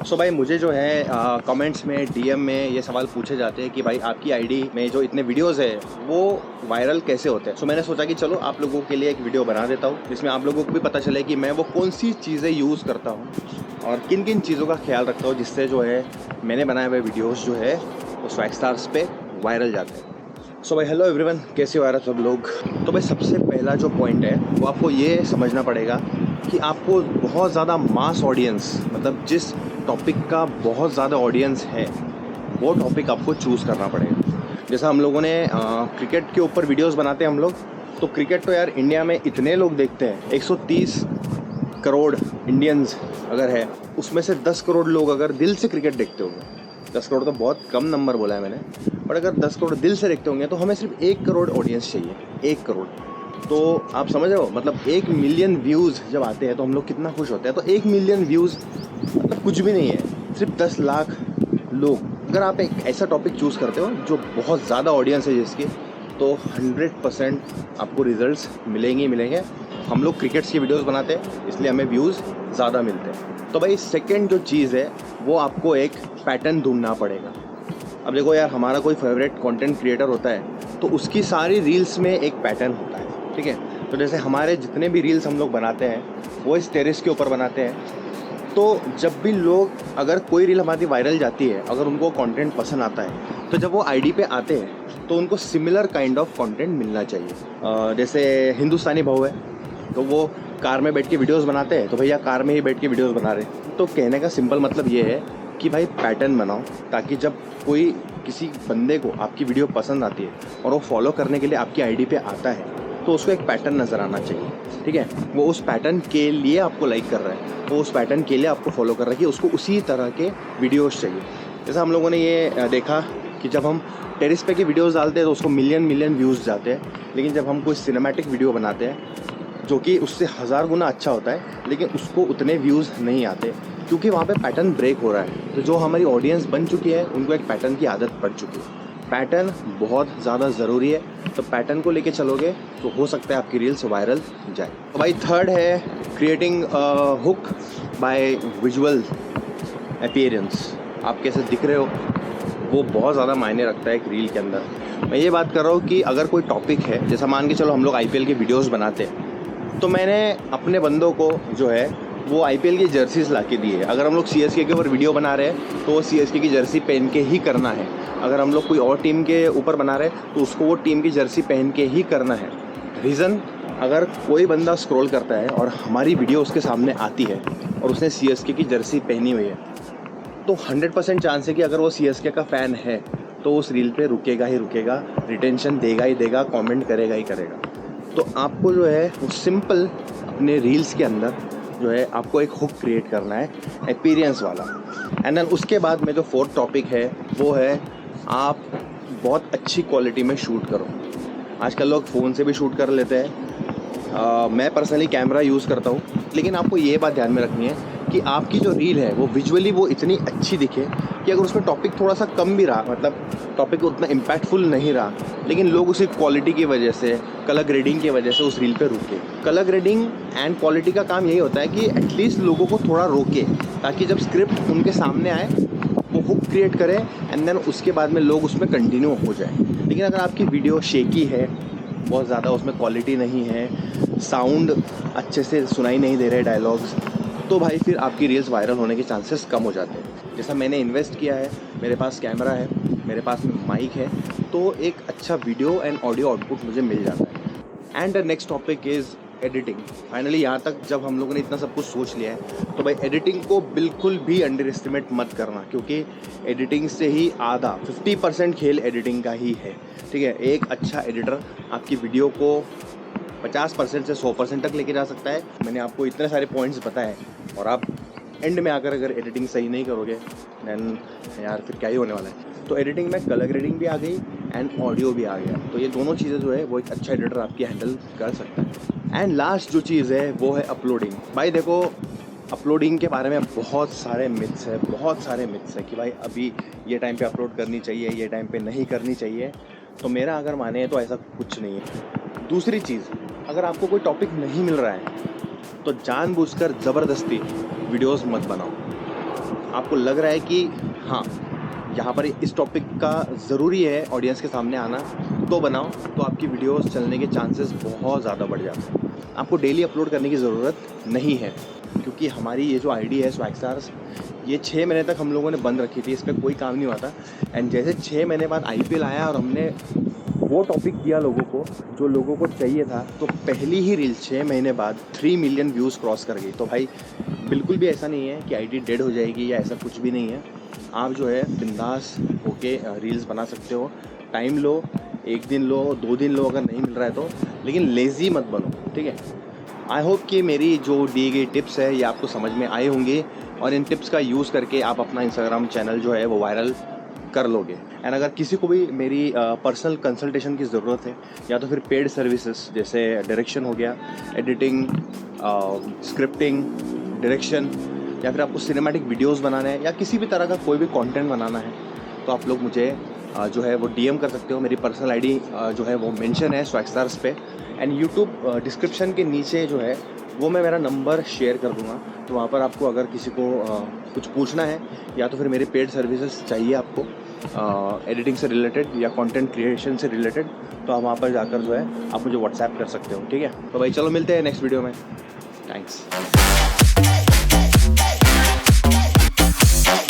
सो भाई मुझे जो है कमेंट्स में डीएम में ये सवाल पूछे जाते हैं कि भाई आपकी आईडी में जो इतने वीडियोस है वो वायरल कैसे होते हैं। सो मैंने सोचा कि चलो आप लोगों के लिए एक वीडियो बना देता हूँ जिसमें आप लोगों को भी पता चले कि मैं वो कौन सी चीज़ें यूज़ करता हूँ और किन किन चीज़ों का ख्याल रखता हूँ जिससे जो है मैंने बनाए हुए वीडियोज़ जो है वो स्वैग स्टार्स पे वायरल जाते हैं। सो भाई हेलो एवरीवन, कैसे हो यार सब लोग। तो भाई सबसे पहला जो पॉइंट है वो आपको ये समझना पड़ेगा कि आपको बहुत ज़्यादा मास ऑडियंस, मतलब जिस टॉपिक का बहुत ज़्यादा ऑडियंस है वो टॉपिक आपको चूज़ करना पड़ेगा। जैसा हम लोगों ने क्रिकेट के ऊपर वीडियोस बनाते हैं हम लोग, तो क्रिकेट तो यार इंडिया में इतने लोग देखते हैं, 130 करोड़ इंडियंस अगर है उसमें से 10 करोड़ लोग अगर दिल से क्रिकेट देखते होंगे, 10 करोड़ तो बहुत कम नंबर बोला है मैंने, बट अगर 10 करोड़ दिल से देखते होंगे तो हमें सिर्फ 1 करोड़ ऑडियंस चाहिए, 1 करोड़। तो आप समझ रहे हो, मतलब 1 मिलियन व्यूज़ जब आते हैं तो हम लोग कितना खुश होते हैं। तो 1 मिलियन व्यूज़ मतलब कुछ भी नहीं है, सिर्फ 10 लाख लोग। अगर आप एक ऐसा टॉपिक चूज़ करते हो जो बहुत ज़्यादा ऑडियंस है जिसकी, तो 100% आपको रिजल्ट्स मिलेंगे ही मिलेंगे। हम लोग क्रिकेट्स की वीडियोस बनाते हैं इसलिए हमें व्यूज़ ज़्यादा मिलते हैं। तो भाई सेकंड जो चीज़ है वो आपको एक पैटर्न ढूंढना पड़ेगा। अब देखो यार, हमारा कोई फेवरेट कंटेंट क्रिएटर होता है तो उसकी सारी रील्स में एक पैटर्न होता है, ठीक है। तो जैसे हमारे जितने भी रील्स हम लोग बनाते हैं वो इस टेरेस के ऊपर बनाते हैं। तो जब भी लोग, अगर कोई रील हमारी वायरल जाती है, अगर उनको कंटेंट पसंद आता है, तो जब वो आईडी पे आते हैं तो उनको सिमिलर काइंड ऑफ कंटेंट मिलना चाहिए। जैसे हिंदुस्तानी भाव है तो वो कार में बैठ के वीडियोस बनाते हैं, तो भैया कार में ही बैठ के वीडियोस बना रहे हैं। तो कहने का सिंपल मतलब ये है कि भाई पैटर्न बनाओ, ताकि जब कोई किसी बंदे को आपकी वीडियो पसंद आती है और वो फॉलो करने के लिए आपकी आईडी पे आता है तो उसको एक पैटर्न नज़र आना चाहिए, ठीक है। वो उस पैटर्न के लिए आपको लाइक कर रहा है, वो उस पैटर्न के लिए आपको फॉलो कर रहा है कि उसको उसी तरह के वीडियोस चाहिए। जैसा हम लोगों ने ये देखा कि जब हम टेरिस पे की वीडियोस डालते हैं तो उसको मिलियन व्यूज़ जाते हैं, लेकिन जब हम कोई सिनेमैटिक वीडियो बनाते हैं जो कि उससे 1000 गुना अच्छा होता है, लेकिन उसको उतने व्यूज़ नहीं आते क्योंकि वहाँ पे पैटर्न ब्रेक हो रहा है। तो जो हमारी ऑडियंस बन चुकी है उनको एक पैटर्न की आदत पड़ चुकी है। पैटर्न बहुत ज़्यादा ज़रूरी है, तो पैटर्न को लेके चलोगे तो हो सकता है आपकी रील्स वायरल जाए। तो भाई थर्ड है creating hook bye visual appearance. आप कैसे दिख रहे हो वो बहुत ज़्यादा मायने रखता है एक रील के अंदर। मैं ये बात कर रहा हूँ कि अगर कोई टॉपिक है, जैसा मान के चलो हम लोग आईपीएल के वीडियोज़ बनाते हैं, तो मैंने अपने बंदों को जो है वो आईपीएल की जर्सीज़ ला के दी है। अगर हम लोग सीएसके के ऊपर वीडियो बना रहे हैं तो वो सीएसके की जर्सी पहन के ही करना है। अगर हम लोग कोई और टीम के ऊपर बना रहे हैं तो उसको वो टीम की जर्सी पहन के ही करना है। रीज़न, अगर कोई बंदा स्क्रॉल करता है और हमारी वीडियो उसके सामने आती है और उसने सीएसके की जर्सी पहनी हुई है, तो 100% चांस है कि अगर वो सीएसके का फ़ैन है तो उस रील पे रुकेगा ही रुकेगा, रिटेंशन देगा ही देगा, कमेंट करेगा ही करेगा। तो आपको जो है वो सिंपल अपने रील्स के अंदर जो है आपको एक हुक क्रिएट करना है अपीयरेंस वाला। एंड देन उसके बाद में जो फोर्थ टॉपिक है वो है आप बहुत अच्छी क्वालिटी में शूट करो। आजकल लोग फ़ोन से भी शूट कर लेते हैं, मैं पर्सनली कैमरा यूज़ करता हूँ, लेकिन आपको ये बात ध्यान में रखनी है कि आपकी जो रील है वो विजुअली वो इतनी अच्छी दिखे कि अगर उसमें टॉपिक थोड़ा सा कम भी रहा, मतलब टॉपिक उतना इम्पैक्टफुल नहीं रहा, लेकिन लोग उसी क्वालिटी की वजह से, कलर ग्रेडिंग की वजह से उस रील पे रुके। कलर ग्रेडिंग एंड क्वालिटी का काम यही होता है कि एटलीस्ट लोगों को थोड़ा रोके, ताकि जब स्क्रिप्ट उनके सामने आए वो हुक क्रिएट करे एंड देन उसके बाद में लोग उसमें कंटिन्यू हो जाए। लेकिन अगर आपकी वीडियो शेकी है, बहुत ज़्यादा उसमें क्वालिटी नहीं है, साउंड अच्छे से सुनाई नहीं दे रहे डायलॉग्स, तो भाई फिर आपकी रील्स वायरल होने के चांसेस कम हो जाते हैं। जैसा मैंने इन्वेस्ट किया है, मेरे पास कैमरा है, मेरे पास माइक है, तो एक अच्छा वीडियो एंड ऑडियो आउटपुट मुझे मिल जाता है। And the next topic is editing. Finally यहाँ तक जब हम लोगों ने इतना सब कुछ सोच लिया है तो भाई एडिटिंग को बिल्कुल भी अंडर एस्टिमेट मत करना, क्योंकि एडिटिंग से ही आधा 50% खेल एडिटिंग का ही है, ठीक है। एक अच्छा एडिटर आपकी वीडियो को 50% से 100% तक लेके जा सकता है। मैंने आपको इतने सारे पॉइंट्स बताए और आप एंड में आकर अगर एडिटिंग सही नहीं करोगे दैन यार फिर क्या ही होने वाला है। तो एडिटिंग में कलर ग्रेडिंग भी आ गई एंड ऑडियो भी आ गया, तो ये दोनों चीज़ें जो है वो एक अच्छा एडिटर आपकी हैंडल कर सकता है। एंड लास्ट जो चीज़ है वो है अपलोडिंग। भाई देखो, अपलोडिंग के बारे में बहुत सारे मिथ्स है, बहुत सारे मिथ्स है कि भाई अभी ये टाइम पे अपलोड करनी चाहिए, ये टाइम पे नहीं करनी चाहिए। तो मेरा अगर माने तो ऐसा कुछ नहीं है। दूसरी चीज़, अगर आपको कोई टॉपिक नहीं मिल रहा है तो जानबूझकर ज़बरदस्ती वीडियोस मत बनाओ। आपको लग रहा है कि हाँ यहाँ पर इस टॉपिक का ज़रूरी है ऑडियंस के सामने आना, तो बनाओ, तो आपकी वीडियोस चलने के चांसेस बहुत ज़्यादा बढ़ जाते हैं। आपको डेली अपलोड करने की ज़रूरत नहीं है, क्योंकि हमारी ये जो आईडी है स्वैग स्टार्स, ये 6 महीने तक हम लोगों ने बंद रखी थी, इस पर कोई काम नहीं हुआ था। एंड जैसे 6 महीने बाद IPL आया और हमने वो टॉपिक दिया लोगों को जो लोगों को चाहिए था, तो पहली ही रील 6 महीने बाद 3 मिलियन व्यूज़ क्रॉस कर गई। तो भाई बिल्कुल भी ऐसा नहीं है कि आईडी डेड हो जाएगी या ऐसा कुछ भी नहीं है। आप जो है बिंदास होके रील्स बना सकते हो। टाइम लो, 1 दिन लो, 2 दिन लो अगर नहीं मिल रहा है तो, लेकिन लेज़ी मत बनो, ठीक है। आई होप कि मेरी जो दी गई टिप्स है ये आपको समझ में आई होंगी और इन टिप्स का यूज़ करके आप अपना इंस्टाग्राम चैनल जो है वो वायरल कर लोगे। एंड अगर किसी को भी मेरी पर्सनल कंसल्टेशन की ज़रूरत है, या तो फिर पेड सर्विसेज जैसे डायरेक्शन हो गया, एडिटिंग, स्क्रिप्टिंग, डायरेक्शन, या फिर आपको सिनेमैटिक वीडियोस बनाना है या किसी भी तरह का कोई भी कंटेंट बनाना है, तो आप लोग मुझे जो है वो DM कर सकते हो। मेरी पर्सनल आईडी जो है वो मेंशन है स्वैग स्टार्स पे। एंड यूट्यूब डिस्क्रिप्शन के नीचे जो है वो मैं मेरा नंबर शेयर कर दूँगा, तो वहाँ पर आपको अगर किसी को कुछ पूछना है या तो फिर मेरे पेड सर्विसेज चाहिए आपको एडिटिंग से रिलेटेड या कंटेंट क्रिएशन से रिलेटेड, तो आप वहाँ पर जाकर जो है आप मुझे व्हाट्सएप कर सकते हो, ठीक है। तो भाई चलो मिलते हैं नेक्स्ट वीडियो में। थैंक्स।